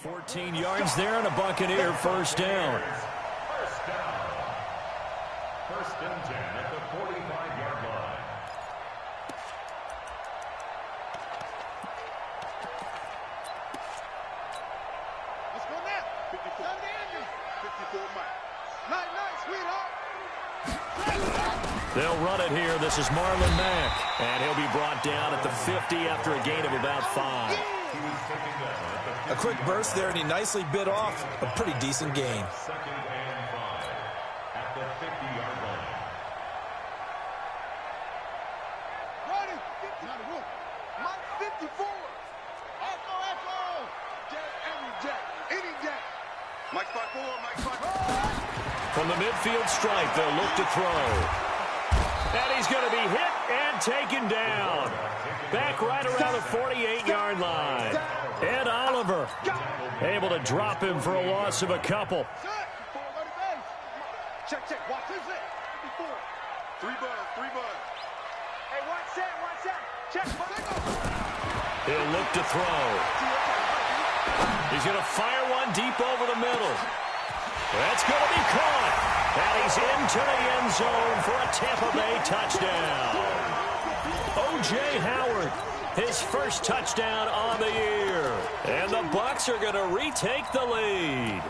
14 yards there and a Buccaneer first down. First and 10 at the 45-yard line. Let's go now. 54. 54, Mike. Night, sweetheart. They'll run it here. This is Marlon Mack. And he'll be brought down at the 50 after a gain of about 5. A quick burst there, and he nicely bit off a pretty decent gain. Second and 5 at the 50-yard line. Ready. Mike 54. Echo. Jack, every Jack. Any Jack. Mike 54, Mike 54. From the midfield stripe, they'll look to throw. And he's going to be hit and taken down. Back right around the 48-yard line. Ed Oliver able to drop him for a loss of a couple. Check. Watch this. 54. Three buzz. Hey, watch that. Check. He'll look to throw. He's going to fire one deep over the middle. That's going to be caught. And he's into the end zone for a Tampa Bay touchdown. O.J. Howard, his first touchdown on the year. And the Bucs are going to retake the lead.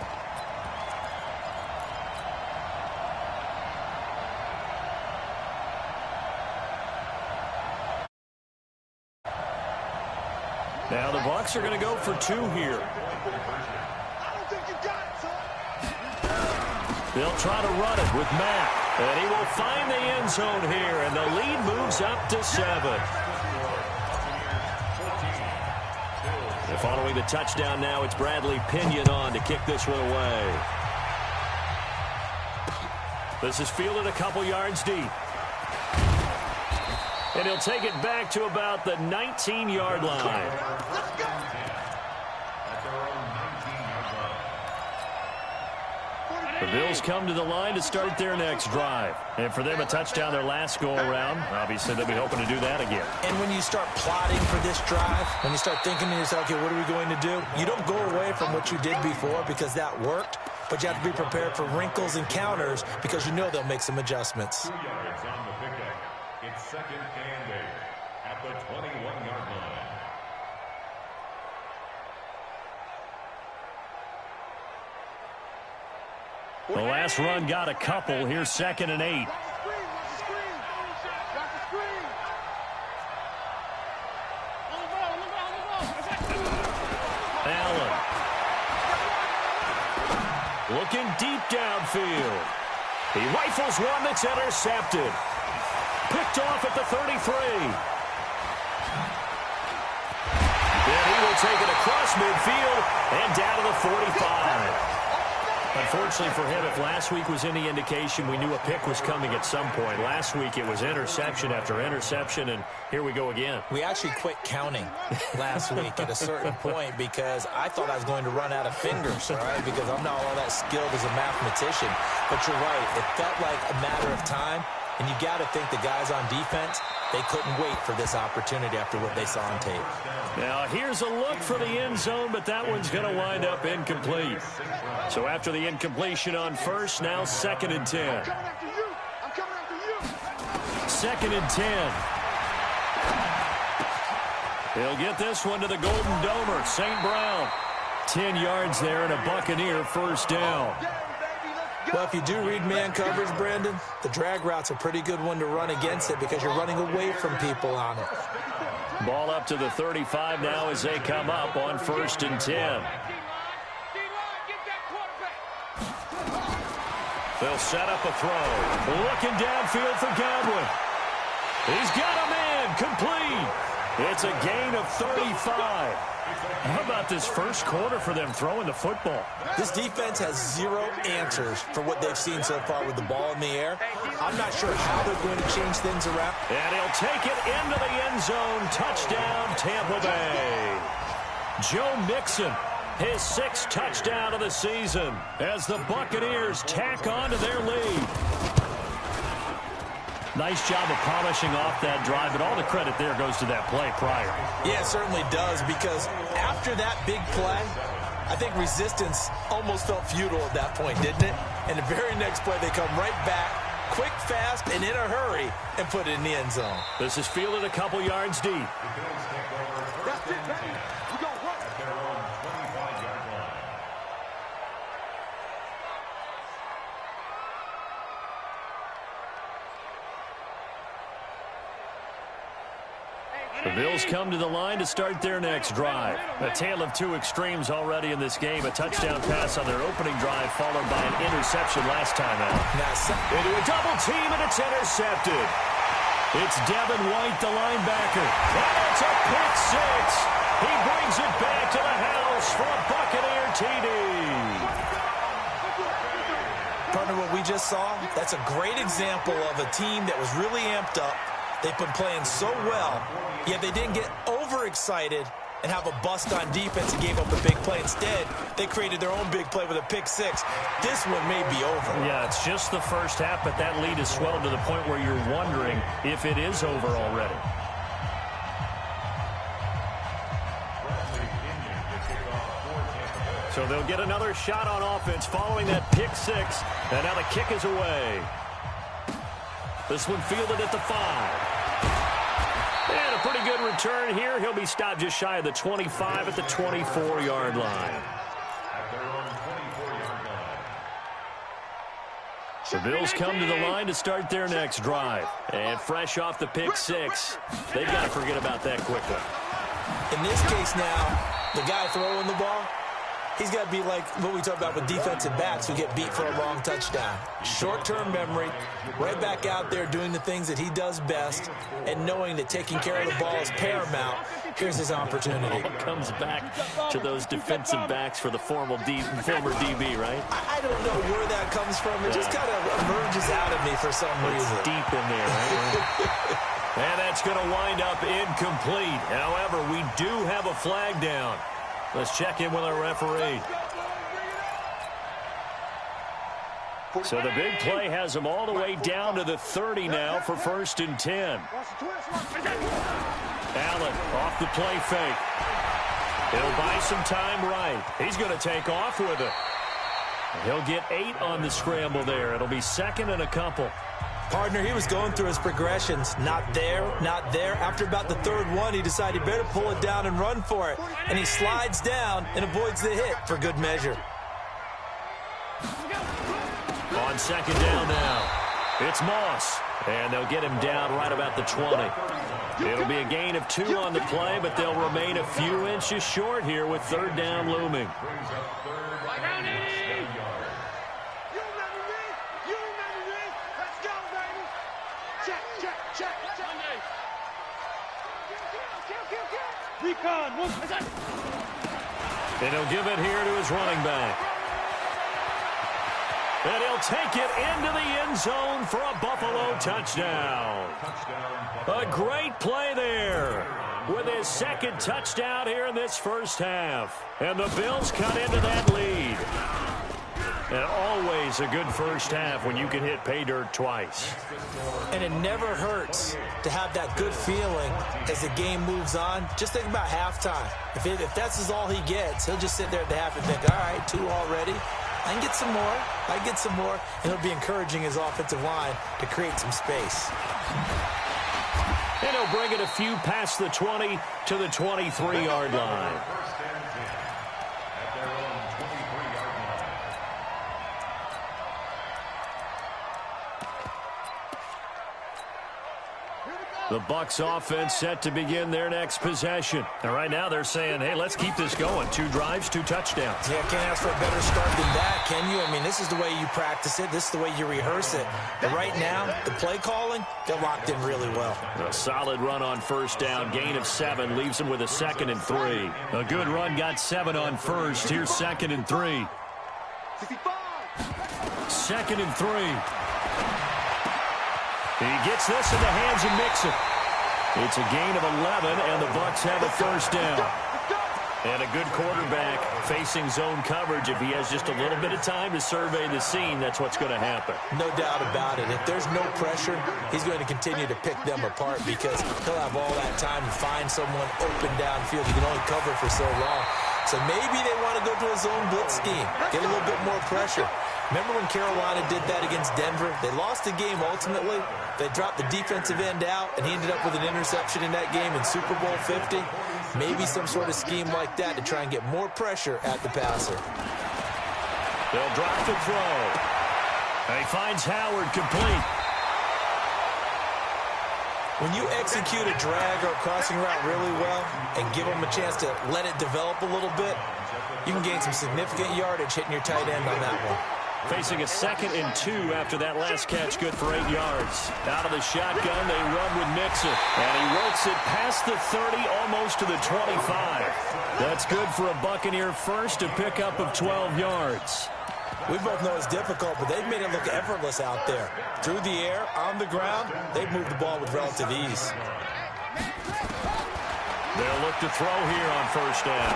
Now the Bucs are going to go for 2 here. I don't think you got it, son. They'll try to run it with Mack. And he will find the end zone here. And the lead moves up to 7. And following the touchdown now, it's Bradley Pinion on to kick this one away. This is fielded a couple yards deep. And he'll take it back to about the 19-yard line. Let's go. The Bills come to the line to start their next drive. And for them, a touchdown their last go-around. Obviously, they'll be hoping to do that again. And when you start plotting for this drive, when you start thinking to yourself, okay, what are we going to do? You don't go away from what you did before because that worked, but you have to be prepared for wrinkles and counters because you know they'll make some adjustments. 2 yards on the pickup. It's second and 8 at the 21-yard line. The last run got a couple. Here's second and 8. Watch the screen. Allen. Looking deep downfield. He rifles one that's intercepted. Picked off at the 33. Then he will take it across midfield and down to the 45. Unfortunately for him, if last week was any indication, we knew a pick was coming at some point. Last week it was interception after interception, and here we go again. We actually quit counting last week at a certain point because I thought I was going to run out of fingers, all right, because I'm not all that skilled as a mathematician. But you're right. It felt like a matter of time, and you got to think the guys on defense, they couldn't wait for this opportunity after what they saw on tape. Now, here's a look for the end zone, but that one's going to wind up incomplete. So after the incompletion on first, now second and 10. I'm coming after you. Second and 10. He'll get this one to the Golden Domer, St. Brown. 10 yards there and a Buccaneer first down. Well, if you do read man coverage, Brandon, the drag route's a pretty good one to run against it because you're running away from people on it. Ball up to the 35 now as they come up on first and 10. They'll set up a throw. Looking downfield for Godwin. He's got a man complete. It's a gain of 35. How about this first quarter for them throwing the football? This defense has zero answers for what they've seen so far with the ball in the air. I'm not sure how they're going to change things around. And he'll take it into the end zone. Touchdown, Tampa Bay. Joe Mixon, his 6th touchdown of the season as the Buccaneers tack on to their lead. Nice job of polishing off that drive, but all the credit there goes to that play prior. Yeah, it certainly does, because after that big play, I think resistance almost felt futile at that point, didn't it? And the very next play, they come right back, quick, fast, and in a hurry, and put it in the end zone. This is fielded a couple yards deep. That's it, baby. We're going to run. At their own 25-yard line. The Bills come to the line to start their next drive. A tale of two extremes already in this game. A touchdown pass on their opening drive, followed by an interception last time out. Into a double team, and it's intercepted. It's Devin White, the linebacker. And it's a pick six. He brings it back to the house for a Buccaneer TD. Partner, what we just saw, that's a great example of a team that was really amped up. They've been playing so well, yet they didn't get overexcited and have a bust on defense and gave up a big play. Instead, they created their own big play with a pick six. This one may be over. Yeah, it's just the first half, but that lead has swelled to the point where you're wondering if it is over already. So they'll get another shot on offense following that pick six, and now the kick is away. This one fielded at the 5. And a pretty good return here. He'll be stopped just shy of the 25 at the 24-yard line. At their own 24-yard line. The Bills come to the line to start their next drive. And fresh off the pick six, they've got to forget about that quickly. In this case now, the guy throwing the ball, he's got to be like what we talk about with defensive backs who get beat for a long touchdown. Short-term memory, right back out there doing the things that he does best, and knowing that taking care of the ball is paramount. Here's his opportunity. It comes back to those defensive backs for the former DB, right? I don't know where that comes from. It just kind of emerges out of me for some reason. It's deep in there, right? And that's going to wind up incomplete. However, we do have a flag down. Let's check in with our referee. So the big play has him all the way down to the 30 now for 1st and 10. Allen off the play fake. He'll buy some time right. He's going to take off with it. He'll get 8 on the scramble there. It'll be 2nd and a couple. Partner, he was going through his progressions. Not there, not there. After about the 3rd one, he decided he better pull it down and run for it. And he slides down and avoids the hit for good measure. On 2nd down now, it's Moss. And they'll get him down right about the 20. It'll be a gain of 2 on the play, but they'll remain a few inches short here with 3rd down looming. And he'll give it here to his running back. And he'll take it into the end zone for a Buffalo touchdown. A great play there with his 2nd touchdown here in this first half. And the Bills cut into that lead. And always a good first half when you can hit pay dirt twice. And it never hurts to have that good feeling as the game moves on. Just think about halftime. If that's all he gets, he'll just sit there at the half and think, all right, 2 already. I can get some more. I can get some more. And he'll be encouraging his offensive line to create some space. And he'll bring it a few past the 20 to the 23-yard line. The Bucs offense set to begin their next possession. And right now they're saying, hey, let's keep this going. 2 drives, 2 touchdowns. Yeah, can't ask for a better start than that, can you? I mean, this is the way you practice it. This is the way you rehearse it. But right now, the play calling, they're locked in really well. A solid run on 1st down. Gain of 7 leaves them with a 2nd and 3. A good run got 7 on 1st. Here's 2nd and 3. 2nd and 3. He gets this in the hands of Mixon. It's a gain of 11, and the Bucs have a 1st down. And a good quarterback facing zone coverage. If he has just a little bit of time to survey the scene, that's what's going to happen. No doubt about it. If there's no pressure, he's going to continue to pick them apart because he'll have all that time to find someone open downfield. You can only cover for so long. So maybe they want to go to a zone blitz scheme, get a little bit more pressure. Remember when Carolina did that against Denver? They lost the game ultimately. They dropped the defensive end out, and he ended up with an interception in that game in Super Bowl 50. Maybe some sort of scheme like that to try and get more pressure at the passer. They'll drop the throw. And he finds Howard complete. When you execute a drag or a crossing route really well and give them a chance to let it develop a little bit, you can gain some significant yardage hitting your tight end on that one. Facing a 2nd and 2 after that last catch, good for 8 yards. Out of the shotgun, they run with Mixon. And he works it past the 30, almost to the 25. That's good for a Buccaneer first, a pickup of 12 yards. We both know it's difficult, but they've made it look effortless out there. Through the air, on the ground, they've moved the ball with relative ease. They'll look to throw here on first down.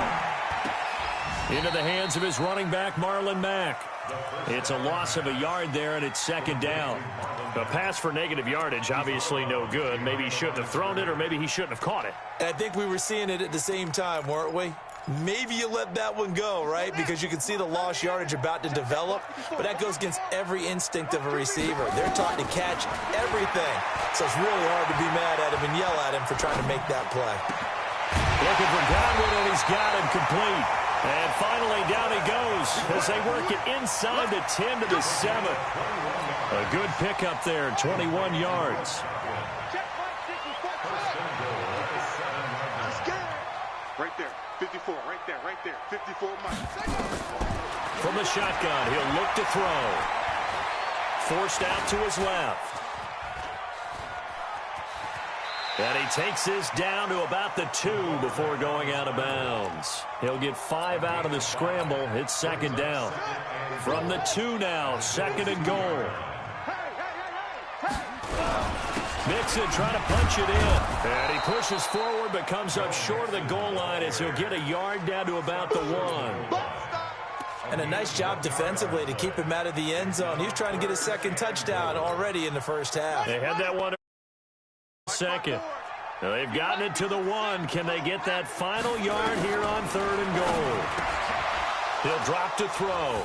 Into the hands of his running back, Marlon Mack. It's a loss of a yard there, and it's 2nd down. The pass for negative yardage, obviously no good. Maybe he shouldn't have thrown it, or maybe he shouldn't have caught it. And I think we were seeing it at the same time, weren't we? Maybe you let that one go, right? Because you can see the lost yardage about to develop, but that goes against every instinct of a receiver. They're taught to catch everything. So it's really hard to be mad at him and yell at him for trying to make that play. Looking for Godwin, and he's got him complete. And finally, down he goes as they work it inside the 10 to the 7. A good pickup there, 21 yards. Right there, 54, right there, 54 miles. From the shotgun, he'll look to throw. Forced out to his left. And he takes this down to about the 2 before going out of bounds. He'll get 5 out of the scramble. It's 2nd down. From the 2 now, 2nd and goal. Mixon trying to punch it in. And he pushes forward but comes up short of the goal line as he'll get a yard down to about the 1. And a nice job defensively to keep him out of the end zone. He was trying to get his 2nd touchdown already in the first half. They had that one second. Now they've gotten it to the 1. Can they get that final yard here on 3rd and goal? He'll drop to throw.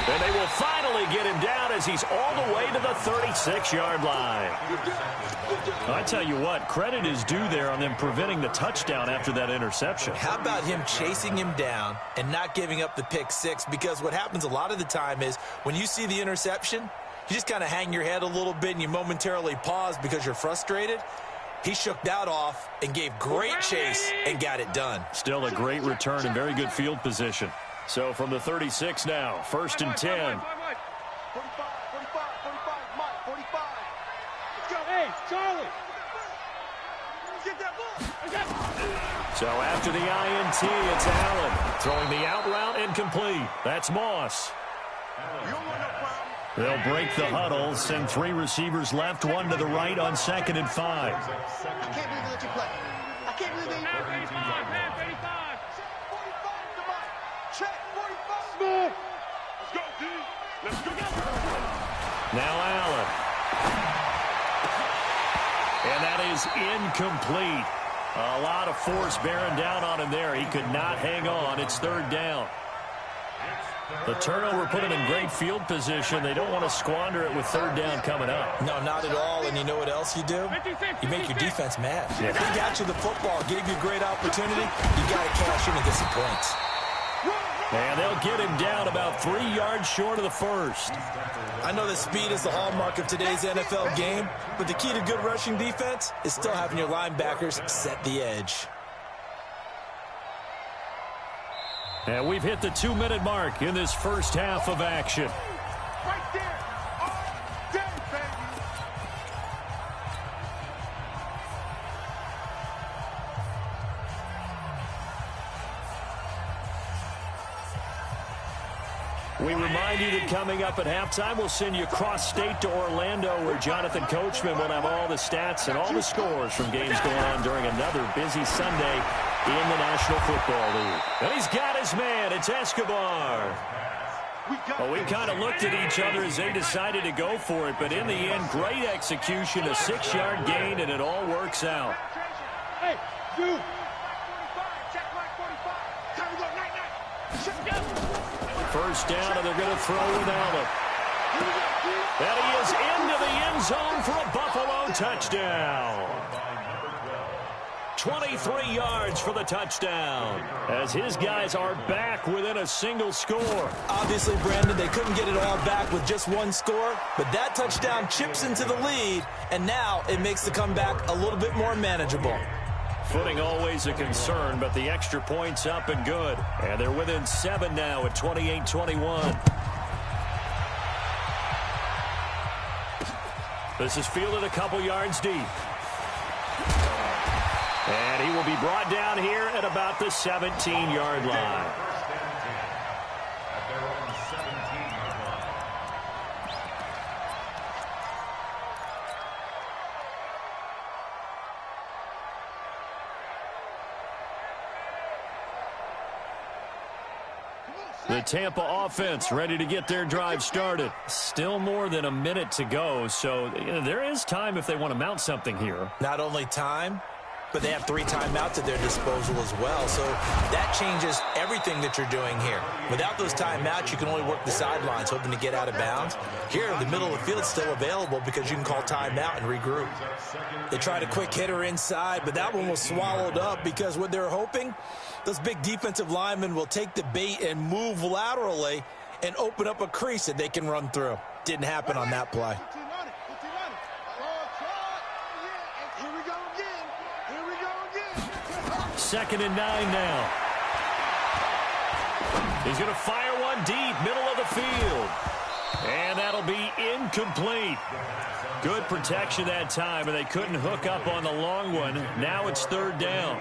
And they will finally get him down as he's all the way to the 36-yard line. I tell you what, credit is due there on them preventing the touchdown after that interception. How about him chasing him down and not giving up the pick 6? Because what happens a lot of the time is when you see the interception, you just kind of hang your head a little bit and you momentarily pause because you're frustrated. He shook that off and gave great chase and got it done. Still a great return and very good field position. So from the 36 now, 1st and 10. 45, 45, Mike, 45. Let's go. Hey, Charlie. Get that ball. So after the INT, it's Allen. Throwing the out route incomplete. That's Moss. They'll break the huddle, send 3 receivers left, 1 to the right on 2nd and 5. I can't believe they let you play. I can't believe they let you play. 35. Check 45. Move. Let's go, D. Let's go. Now Allen. And that is incomplete. A lot of force bearing down on him there. He could not hang on. It's 3rd down. The turnover put him in great field position. They don't want to squander it with 3rd down coming up. No, not at all. And you know what else you do? You make your defense mad. If they got you the football, gave you a great opportunity, you got to cash in and get some points. And they'll get him down about 3 yards short of the 1st. I know that speed is the hallmark of today's NFL game, but the key to good rushing defense is still having your linebackers set the edge. And we've hit the 2-minute mark in this first half of action. Right there. All day, baby. We remind you that coming up at halftime, we'll send you cross-state to Orlando, where Jonathan Coachman will have all the stats and all the scores from games going on during another busy Sunday in the National Football League. And he's got his man. It's Escobar. Well, we kind of looked at each other as they decided to go for it, but in the end, great execution, a 6-yard gain, and it all works out. Hey, you. Check mark 45. Time to go, night. First down, and they're going to throw with Allen. And he is into the end zone for a Buffalo touchdown. 23 yards for the touchdown, as his guys are back within a single score. Obviously, Brandon, they couldn't get it all back with just one score, but that touchdown chips into the lead, and now it makes the comeback a little bit more manageable. Footing always a concern, but the extra point's up and good. And they're within 7 now at 28-21. This is fielded a couple yards deep. And he will be brought down here at about the 17-yard line. The Tampa offense ready to get their drive started. Still more than a minute to go, so there is time if they want to mount something here. Not only time, but they have 3 timeouts at their disposal as well, so that changes everything that you're doing here. Without those timeouts, you can only work the sidelines, hoping to get out of bounds. Here, the middle of the field is still available because you can call timeout and regroup. They tried a quick hitter inside, but that one was swallowed up because what they're hoping, those big defensive linemen will take the bait and move laterally and open up a crease that they can run through. Didn't happen on that play. Second and 9 now. He's going to fire one deep, middle of the field. And that'll be incomplete. Good protection that time, and they couldn't hook up on the long one. Now it's 3rd down.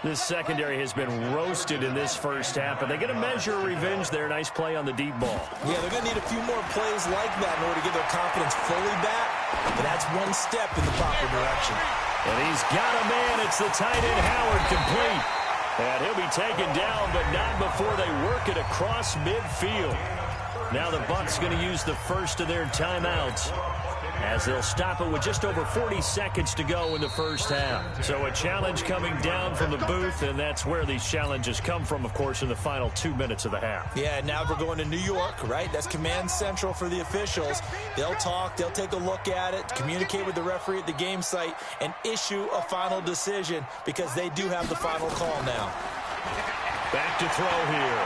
This secondary has been roasted in this first half, but they're going to measure revenge there. Nice play on the deep ball. Yeah, they're going to need a few more plays like that in order to get their confidence fully back. But that's one step in the proper direction. And he's got a man. It's the tight end, Howard, complete. And he'll be taken down, but not before they work it across midfield. Now the Bucs going to use the first of their timeouts, as they'll stop it with just over 40 seconds to go in the first half. So a challenge coming down from the booth, and that's where these challenges come from, of course, in the final 2 minutes of the half. Yeah, now we're going to New York, right? That's command central for the officials. They'll talk, they'll take a look at it, communicate with the referee at the game site, and issue a final decision because they do have the final call now. Back to throw here.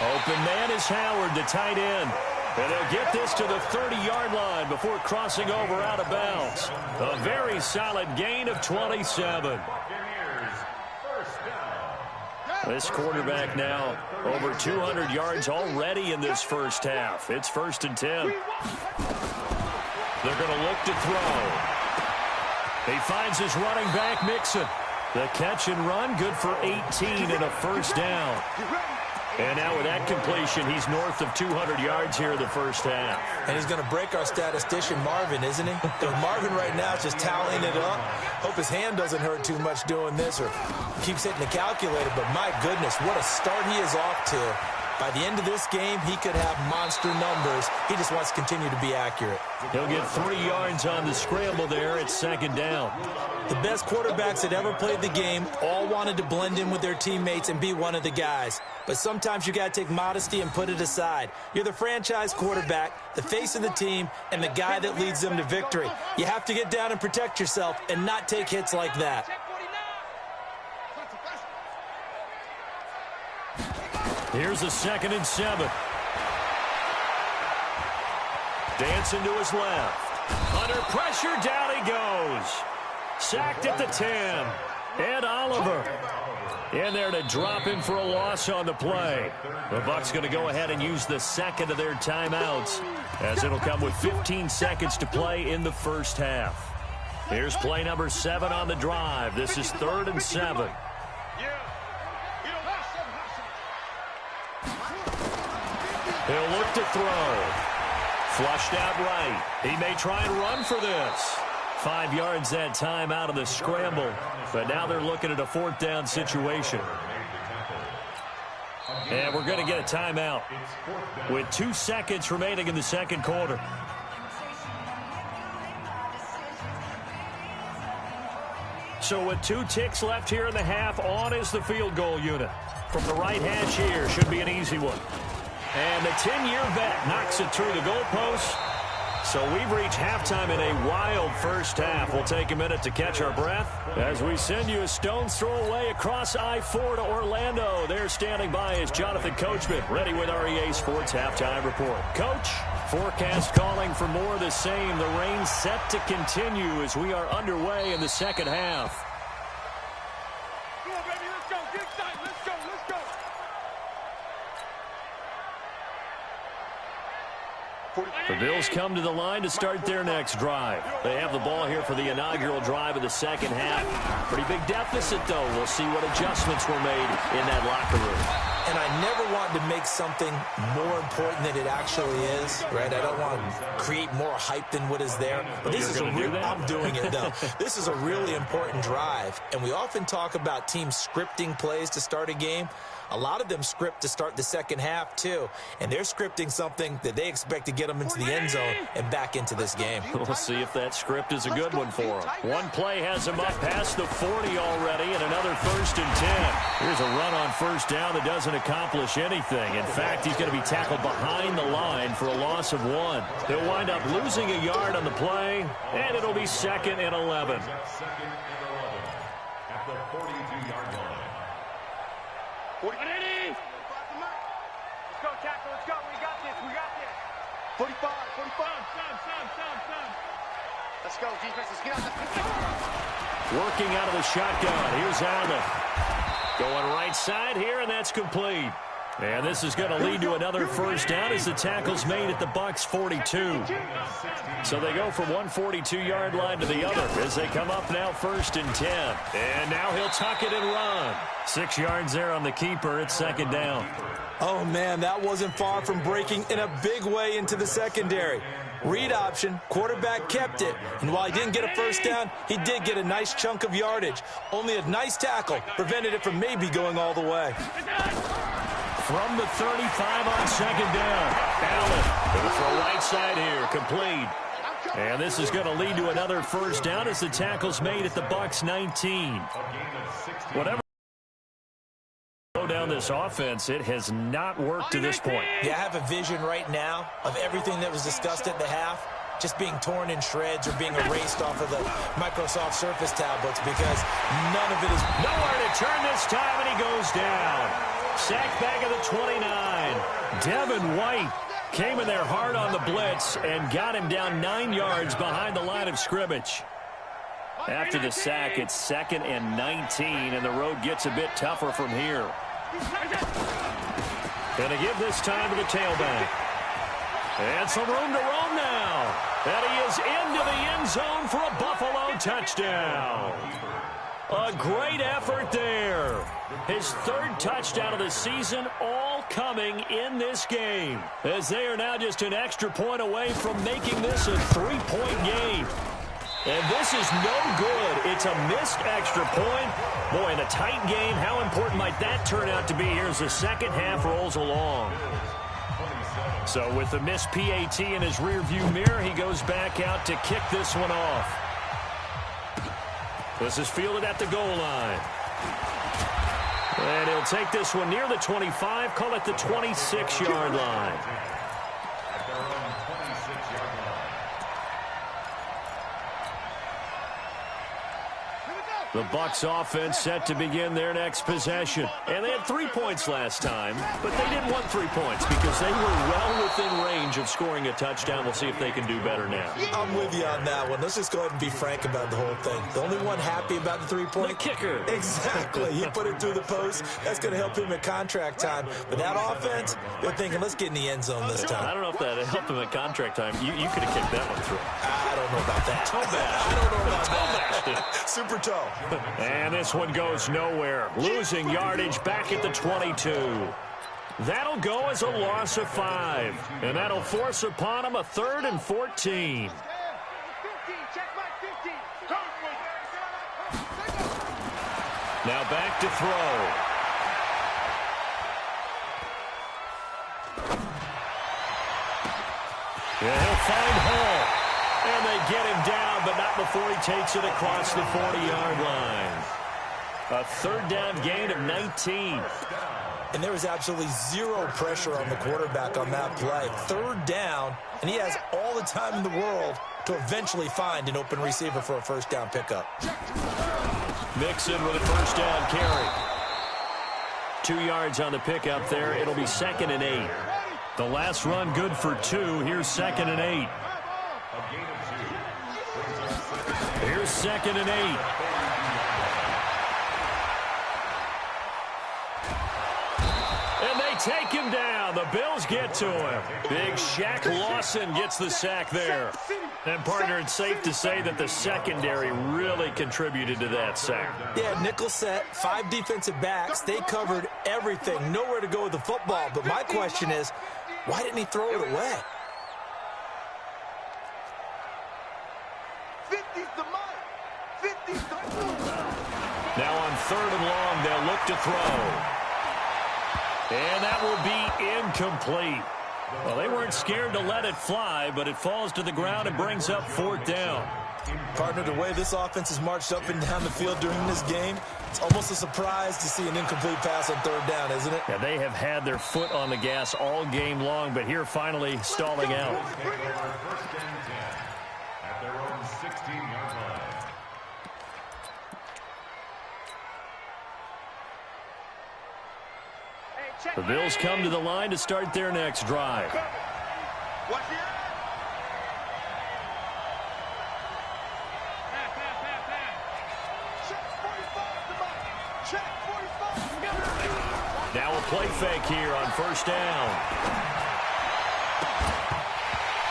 Open man is Howard, the tight end. And they'll get this to the 30-yard line before crossing over out of bounds. A very solid gain of 27. This quarterback now over 200 yards already in this first half. It's 1st and 10. They're going to look to throw. He finds his running back, Mixon. The catch and run, good for 18 and a first down. And now with that completion, he's north of 200 yards here in the first half. And he's going to break our statistician, Marvin, isn't he? Because Marvin right now is just tallying it up. Hope his hand doesn't hurt too much doing this or keeps hitting the calculator. But my goodness, what a start he is off to. By the end of this game, he could have monster numbers. He just wants to continue to be accurate. He'll get 3 yards on the scramble there. It's 2nd down. The best quarterbacks that ever played the game all wanted to blend in with their teammates and be one of the guys. But sometimes you got to take modesty and put it aside. You're the franchise quarterback, the face of the team, and the guy that leads them to victory. You have to get down and protect yourself and not take hits like that. Here's a 2nd and 7. Dancing to his left. Under pressure, down he goes. Sacked at the 10. Ed Oliver in there to drop him for a loss on the play. The Bucs going to go ahead and use the second of their timeouts, as it'll come with 15 seconds to play in the first half. Here's play number 7 on the drive. This is 3rd and 7. He'll look to throw. Flushed out right. He may try and run for this. 5 yards that time out of the scramble. But now they're looking at a 4th down situation. And we're going to get a timeout with 2 seconds remaining in the second quarter. So with 2 ticks left here in the half, on is the field goal unit. From the right hash here, should be an easy one. And the 10-year vet knocks it through the goalpost. So we've reached halftime in a wild first half. We'll take a minute to catch our breath as we send you a stone's throw away across I-4 to Orlando. There standing by is Jonathan Coachman, ready with REA Sports Halftime Report. Coach, forecast calling for more of the same. The rain set to continue as we are underway in the second half. Come on, baby, let's go. Get excited. Let's go. Let's go. The Bills come to the line to start their next drive. They have the ball here for the inaugural drive of the second half. Pretty big deficit, though. We'll see what adjustments were made in that locker room. And I never want to make something more important than it actually is, right? I don't want to create more hype than what is there. But this is I'm doing it, though. This is a really important drive. And we often talk about teams scripting plays to start a game. A lot of them script to start the second half, too. And they're scripting something that they expect to get them into the end zone and back into this game. We'll see if that script is a good one for them. One play has them up past the 40 already, and another 1st and 10. Here's a run on first down that doesn't accomplish anything. In fact, he's going to be tackled behind the line for a loss of 1. He'll wind up losing a yard on the play, and it'll be 2nd and 11. Second and 11 at the 42-yard line. 40. Let's go, tackle. Let's go. We got this. We got this. 45. 45. Stop. Let's go, defense. Let's get out the Working out of the shotgun. Here's Allen. Going right side here, and that's complete. And this is going to lead to another first down as the tackle's made at the Bucs 42. So they go from one 42-yard line to the other as they come up now 1st and 10. And now he'll tuck it and run. 6 yards there on the keeper. It's 2nd down. Oh, man, that wasn't far from breaking in a big way into the secondary. Read option, quarterback kept it, and while he didn't get a first down, he did get a nice chunk of yardage. Only a nice tackle prevented it from maybe going all the way. From the 35 on 2nd down. Allen going to throw right side here, complete. And this is going to lead to another first down as the tackle's made at the Bucs 19. Whatever down this offense, it has not worked to this point. Yeah, I have a vision right now of everything that was discussed at the half just being torn in shreds or being erased off of the Microsoft Surface tablets because none of it is... Nowhere to turn this time, and he goes down. Sacked back at the 29. Devin White came in there hard on the blitz and got him down 9 yards behind the line of scrimmage. After the sack, it's 2nd and 19, and the road gets a bit tougher from here. Going to give this time to the tailback. And some room to roam now. And he is into the end zone for a Buffalo touchdown. A great effort there. His 3rd touchdown of the season, all coming in this game, as they are now just an extra point away from making this a 3-point game. And this is no good. It's a missed extra point. Boy, in a tight game, how important might that turn out to be here as the second half rolls along? So with the missed PAT in his rearview mirror, he goes back out to kick this one off. This is fielded at the goal line. And he'll take this one near the 25, call it the 26-yard line. The Bucs offense set to begin their next possession. And they had 3 points last time, but they didn't want 3 points because they were well within range of scoring a touchdown. We'll see if they can do better now. I'm with you on that one. Let's just go ahead and be frank about the whole thing. The only one happy about the 3-point? The kicker. Exactly. He put it through the post. That's going to help him at contract time. But that offense, they're thinking, let's get in the end zone this time. I don't know if that helped him at contract time. You could have kicked that one through. I don't know about that. Toe bash. I don't know about that. Super toe. And this one goes nowhere. Losing yardage back at the 22. That'll go as a loss of 5. And that'll force upon him a 3rd and 14. Now back to throw. Yeah, he'll find Hall. And they get him down, but not before he takes it across the 40-yard line. A third down gain of 19. And there was absolutely zero pressure on the quarterback on that play. Third down, and he has all the time in the world to eventually find an open receiver for a first down pickup. Mixon with a first down carry. 2 yards on the pickup there. It'll be 2nd and 8. The last run good for 2. Here's 2nd and 8. Here's 2nd and 8. And they take him down. The Bills get to him. Big Shaq Lawson gets the sack there. And, partner, it's safe to say that the secondary really contributed to that sack. Yeah, nickel set, 5 defensive backs. They covered everything. Nowhere to go with the football. But my question is, why didn't he throw it away? 50's the mark. 50's the Now on 3rd and long, they'll look to throw. And that will be incomplete. Well, they weren't scared to let it fly, but it falls to the ground and brings up 4th down. Partner, the way this offense has marched up and down the field during this game, it's almost a surprise to see an incomplete pass on 3rd down, isn't it? Yeah, they have had their foot on the gas all game long, but here finally stalling out. At their own 16-yard line. The Bills come to the line to start their next drive. Watch it. Now a play fake here on 1st down.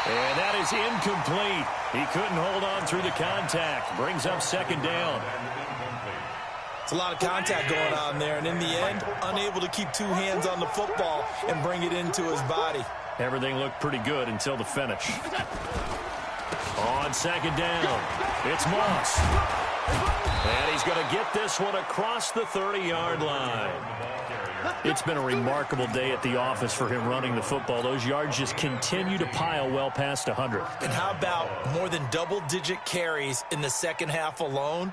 And that is incomplete. He couldn't hold on through the contact. Brings up 2nd down. It's a lot of contact going on there, and in the end, unable to keep 2 hands on the football and bring it into his body. Everything looked pretty good until the finish. On 2nd down, it's Moss. And he's going to get this one across the 30-yard line. It's been a remarkable day at the office for him running the football. Those yards just continue to pile well past 100. And how about more than double-digit carries in the second half alone?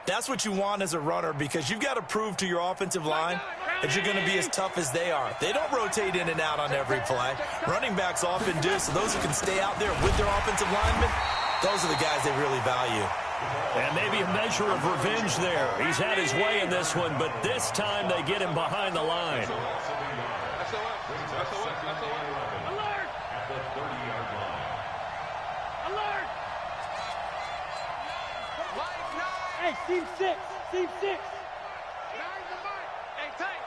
That's what you want as a runner, because you've got to prove to your offensive line that you're going to be as tough as they are. They don't rotate in and out on every play. Running backs often do, so those who can stay out there with their offensive linemen, those are the guys they really value. And maybe a measure of revenge there. He's had his way in this one, but this time they get him behind the line. Alert! At the 30-yard line. Alert! Hey, team 6. Team 6. Hey, tight.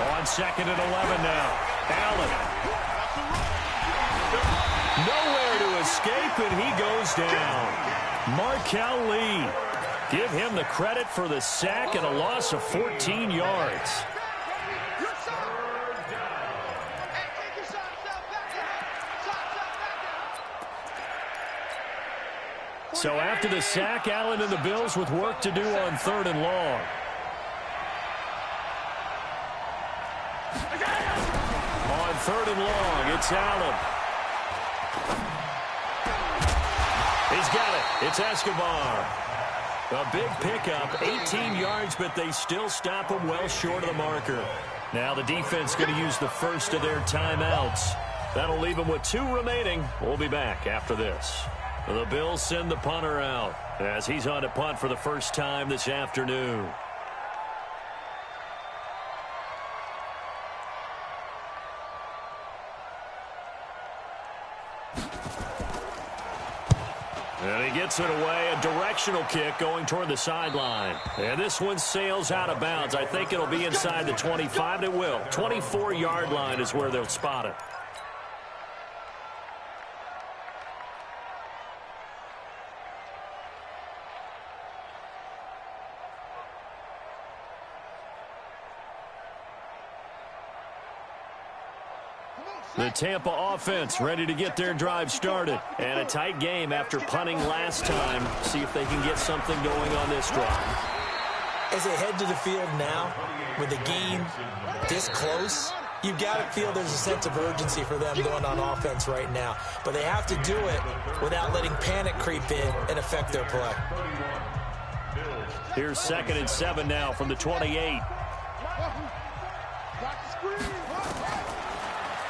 On 2nd and 11 now. Allen. Nowhere to escape, and he goes down. Markel Lee. Give him the credit for the sack and a loss of 14 yards. So after the sack, Allen and the Bills with work to do on 3rd and long. On 3rd and long, it's Allen. He's got it. It's Escobar. A big pickup, 18 yards, but they still stop him well short of the marker. Now the defense going to use the first of their timeouts. That'll leave them with 2 remaining. We'll be back after this. The Bills send the punter out as he's on to punt for the first time this afternoon. And he gets it away, a directional kick going toward the sideline. And this one sails out of bounds. I think it'll be inside the 25. It will. 24-yard line is where they'll spot it. The Tampa offense ready to get their drive started. And a tight game after punting last time. See if they can get something going on this drive. As they head to the field now, with the game this close, You've got to feel there's a sense of urgency for them going on offense right now. But they have to do it without letting panic creep in and affect their play. Here's 2nd and 7 now from the 28.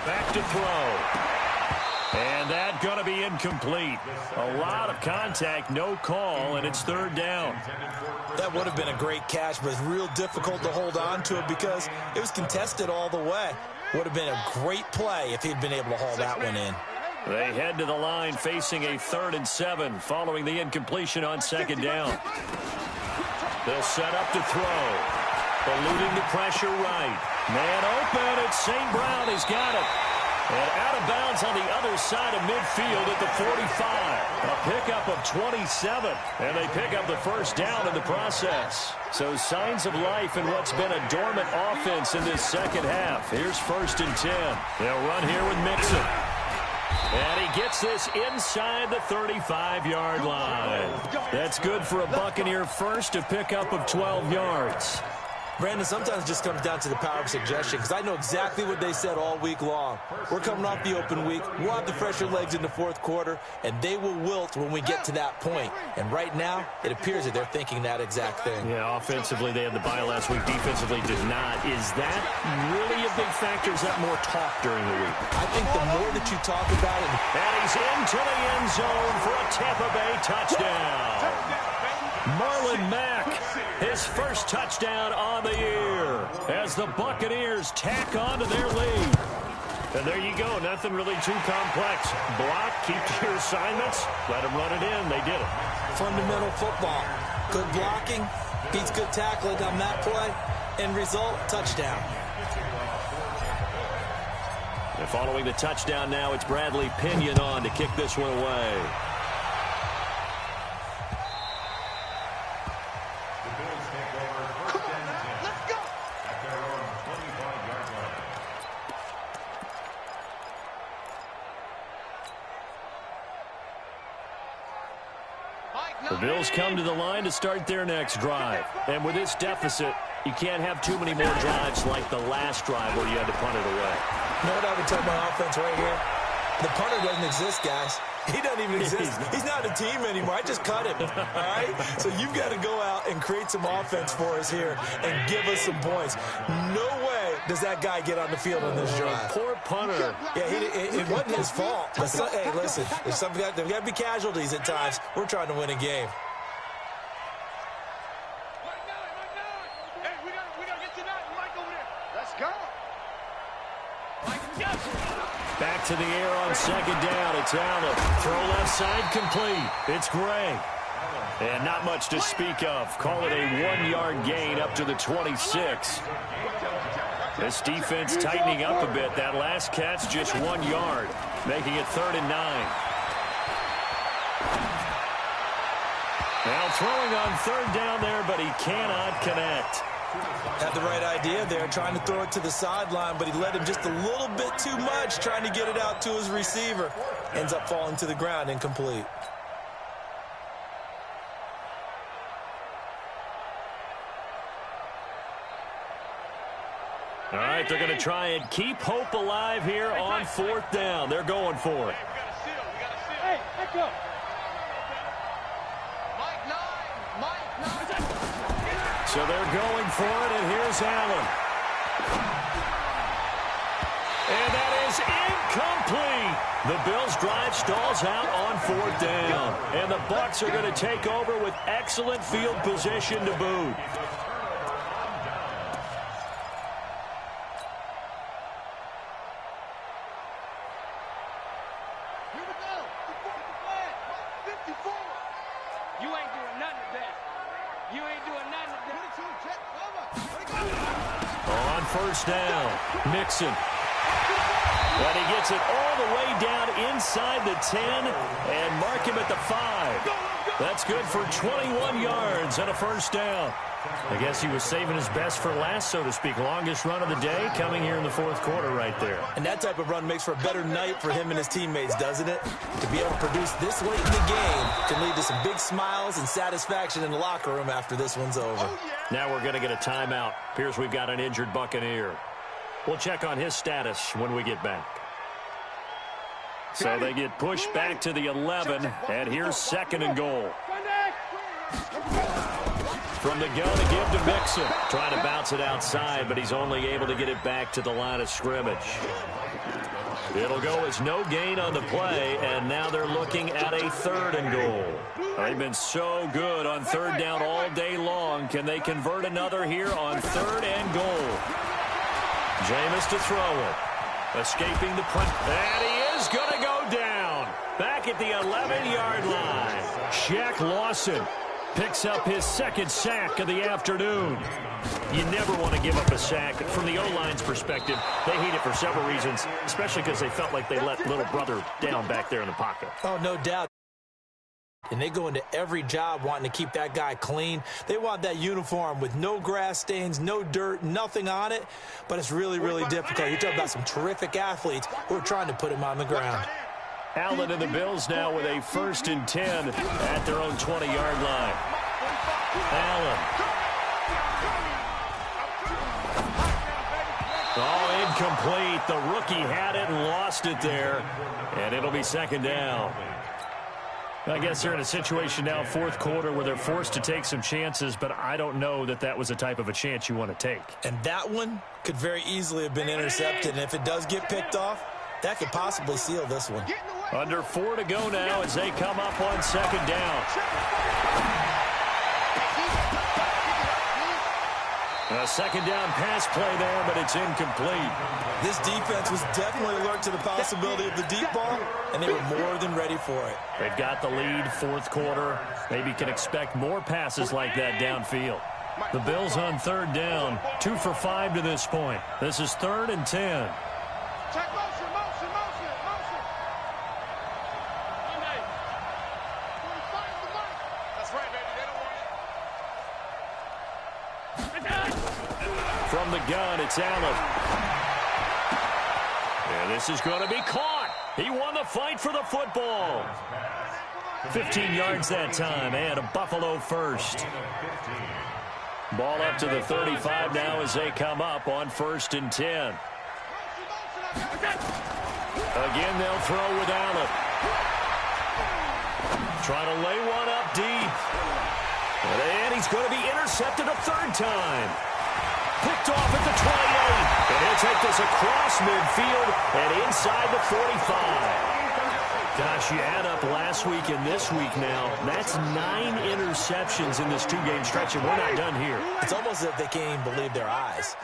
Back to throw. And that's going to be incomplete. A lot of contact, no call, and it's 3rd down. That would have been a great catch, but it's real difficult to hold on to it because it was contested all the way. Would have been a great play if he'd been able to haul that one in. They head to the line facing a 3rd and 7 following the incompletion on 2nd down. They'll set up to throw. Eluding the pressure right. Man open, it's St. Brown. He's got it. And out of bounds on the other side of midfield at the 45. A pickup of 27. And they pick up the 1st down in the process. So signs of life in what's been a dormant offense in this 2nd half. Here's 1st and 10. They'll run here with Mixon. And he gets this inside the 35-yard line. That's good for a Buccaneer first, a pickup of 12 yards. Brandon, sometimes it just comes down to the power of suggestion because I know exactly what they said all week long. We're coming off the open week. We'll have the fresher legs in the 4th quarter, and they will wilt when we get to that point. And right now, it appears that they're thinking that exact thing. Yeah, offensively, they had the bye last week. Defensively, did not. Is that really a big factor? Is that more talk during the week? I think the more that you talk about it. And he's into the end zone for a Tampa Bay touchdown. Marlon Mack, his first touchdown on the year as the Buccaneers tack on to their lead. And there you go, nothing really too complex. Block, keep to your assignments, let them run it in. They did it. Fundamental football. Good blocking, beats good tackling on that play. End result, touchdown. And following the touchdown now, it's Bradley Pinion on to kick this one away. The Bills come to the line to start their next drive. And with this deficit, you can't have too many more drives like the last drive where you had to punt it away. You know what I would tell my offense right here? The punter doesn't exist, guys. He doesn't even exist. He's not a team anymore. I just cut him, all right? So you've got to go out and create some offense for us here and give us some points. No way does that guy get on the field on this drive. Poor punter. Yeah, it wasn't his fault. Hey, listen, there's got to be casualties at times. We're trying to win a game. Hey, we gotta get to that. Mike over there. Let's go. Back to the air on 2nd down. It's Allen. Throw left side complete. It's Gray. And not much to speak of. Call it a 1-yard gain up to the 26. This defense tightening up a bit. That last catch just 1 yard, making it 3rd and 9. Now throwing on 3rd down there, but he cannot connect. Had the right idea there, trying to throw it to the sideline, but he let him just a little bit too much, trying to get it out to his receiver. Ends up falling to the ground, incomplete. All right, they're going to try and keep hope alive here on 4th down. They're going for it. Hey, let's go. Mike 9. So they're going for it, and here's Allen. And that is incomplete. The Bills' drive stalls out on 4th down. And the Bucs are going to take over with excellent field position to boot. Here we go. 54. You ain't doing nothing today. You ain't doing nothing today. On 1st down, Mixon. But he gets it all the way down inside the 10 and mark him at the 5. That's good for 21 yards and a 1st down. I guess he was saving his best for last, so to speak. Longest run of the day coming here in the 4th quarter right there. And that type of run makes for a better night for him and his teammates, doesn't it? To be able to produce this late in the game can lead to some big smiles and satisfaction in the locker room after this one's over. Now we're going to get a timeout. Appears we've got an injured Buccaneer. We'll check on his status when we get back. So they get pushed back to the 11, and here's 2nd and goal. From the gun, a give to Mixon. Trying to bounce it outside, but he's only able to get it back to the line of scrimmage. It'll go as no gain on the play, and now they're looking at a 3rd and goal. They've been so good on 3rd down all day long. Can they convert another here on 3rd and goal? Jameis to throw it. Escaping the punt. And he is going to go down. Back at the 11-yard line. Shaq Lawson picks up his 2nd sack of the afternoon. You never want to give up a sack. From the O-line's perspective, they hate it for several reasons, especially because they felt like they let little brother down back there in the pocket. Oh, no doubt. And they go into every job wanting to keep that guy clean. They want that uniform with no grass stains, no dirt, nothing on it. But it's really, really difficult. You're talking about some terrific athletes who are trying to put him on the ground. Allen and the Bills now with a 1st and 10 at their own 20-yard line. Allen. Oh, incomplete. The rookie had it and lost it there. And it'll be 2nd down. I guess they're in a situation now, 4th quarter, where they're forced to take some chances, but I don't know that that was the type of a chance you want to take. And that one could very easily have been intercepted. And if it does get picked off, that could possibly seal this one. Under 4 to go now as they come up on 2nd down. A 2nd down pass play there, but it's incomplete. This defense was definitely alert to the possibility of the deep ball, and they were more than ready for it. They've got the lead, 4th quarter. Maybe can expect more passes like that downfield. The Bills on 3rd down, 2 for 5 to this point. This is 3rd and 10. Check motion. That's right, baby. They don't want it. From the gun, it's Allen. And this is going to be caught. He won the fight for the football. 15 yards that time, and a Buffalo first. Ball up to the 35 now as they come up on 1st and 10. Again, they'll throw with Allen. Trying to lay one up deep. And he's going to be intercepted a 3rd time. Picked off at the 28. And he'll take this across midfield and inside the 45. Gosh, you add up last week and this week now. That's 9 interceptions in this 2-game stretch, and we're not done here. It's almost as if they can't even believe their eyes.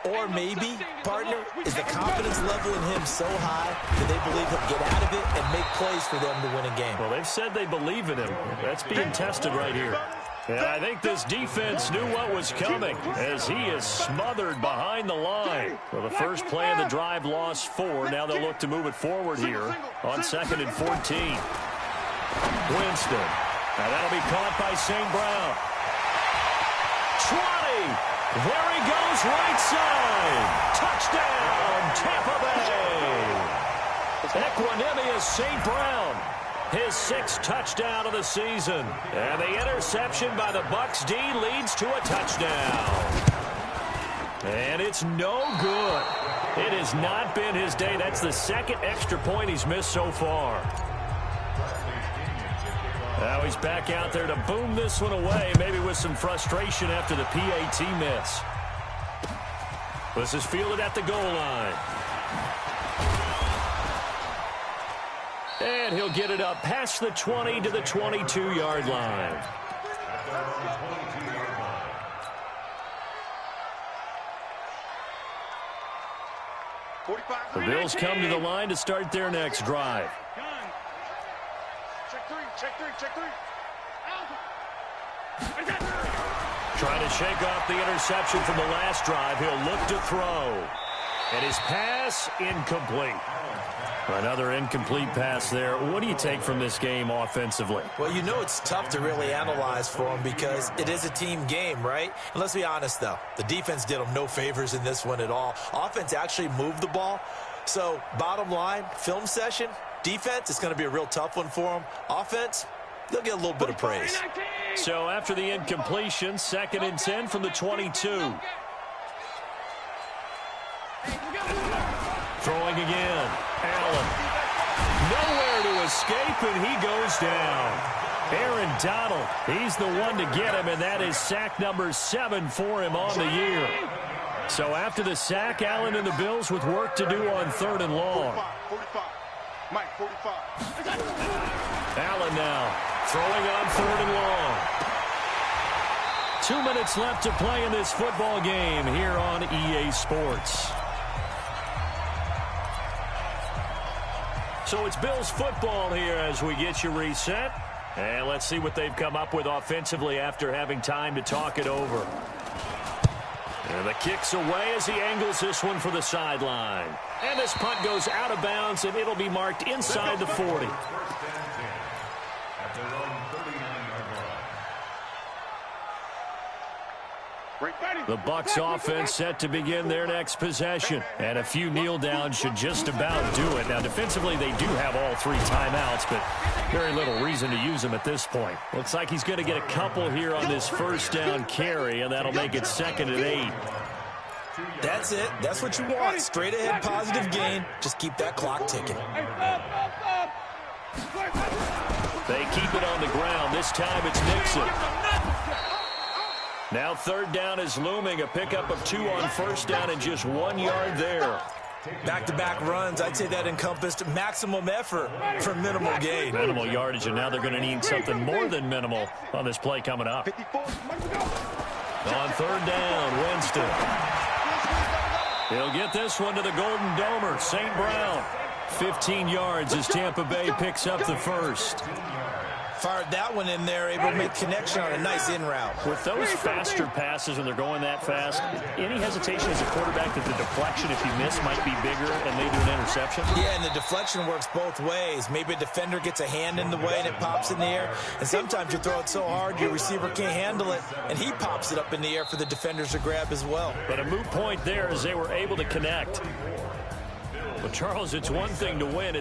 Or maybe, partner, is the confidence level in him so high that they believe he'll get out of it and make plays for them to win a game. Well, they've said they believe in him. That's being tested right here. And I think this defense knew what was coming as he is smothered behind the line. Well, the first play of the drive lost 4. Now they'll look to move it forward here on 2nd and 14. Winston. Now that'll be caught by St. Brown. 20. There he goes right side. Touchdown, Tampa Bay. Equanimous St. Brown. His 6th touchdown of the season. And the interception by the Bucs D leads to a touchdown. And it's no good. It has not been his day. That's the 2nd extra point he's missed so far. Now he's back out there to boom this one away, maybe with some frustration after the PAT miss. This is fielded at the goal line. And he'll get it up past the 20 to the 22-yard line. The Bills come to the line to start their next drive. Check three. Trying to shake off the interception from the last drive. He'll look to throw. And his pass incomplete. Another incomplete pass there. What do you take from this game offensively? Well, you know it's tough to really analyze for them because it is a team game, right? And let's be honest, though. The defense did them no favors in this one at all. Offense actually moved the ball. So, bottom line, film session, defense, it's going to be a real tough one for them. Offense, they'll get a little bit of praise. So, after the incompletion, 2nd and 10 from the 22. Throwing again. Allen. Nowhere to escape, and he goes down. Aaron Donald, he's the one to get him, and that is sack number 7 for him on the year. So after the sack, Allen and the Bills with work to do on 3rd and long. 45. Mike, 45. Allen now throwing on 3rd and long. 2 minutes left to play in this football game here on EA Sports. So it's Bills football here as we get you reset. And let's see what they've come up with offensively after having time to talk it over. And the kick's away as he angles this one for the sideline. And this punt goes out of bounds, and it'll be marked inside the 40. The Bucs offense set to begin their next possession. And a few kneel downs should just about do it. Now, defensively, they do have all 3 timeouts, but very little reason to use them at this point. Looks like he's going to get a couple here on this first down carry, and that'll make it 2nd and 8. That's it. That's what you want. Straight ahead, positive gain. Just keep that clock ticking. They keep it on the ground. This time it's Nixon. Now 3rd down is looming. A pickup of 2 on 1st down and just 1 yard there. Back-to-back runs, I'd say that encompassed maximum effort for minimal gain. Minimal yardage, and now they're going to need something more than minimal on this play coming up. On 3rd down, Winston. He'll get this one to the Golden Domer, St. Brown. 15 yards as Tampa Bay picks up the first. Fired that one in there, able to make connection on a nice in route. With those faster passes, when they're going that fast, any hesitation as a quarterback that the deflection, if you miss, might be bigger and lead to an interception? Yeah, and the deflection works both ways. Maybe a defender gets a hand in the way and it pops in the air. And sometimes you throw it so hard your receiver can't handle it, and he pops it up in the air for the defenders to grab as well. But a moot point there as they were able to connect. But, Charles, it's one thing to win.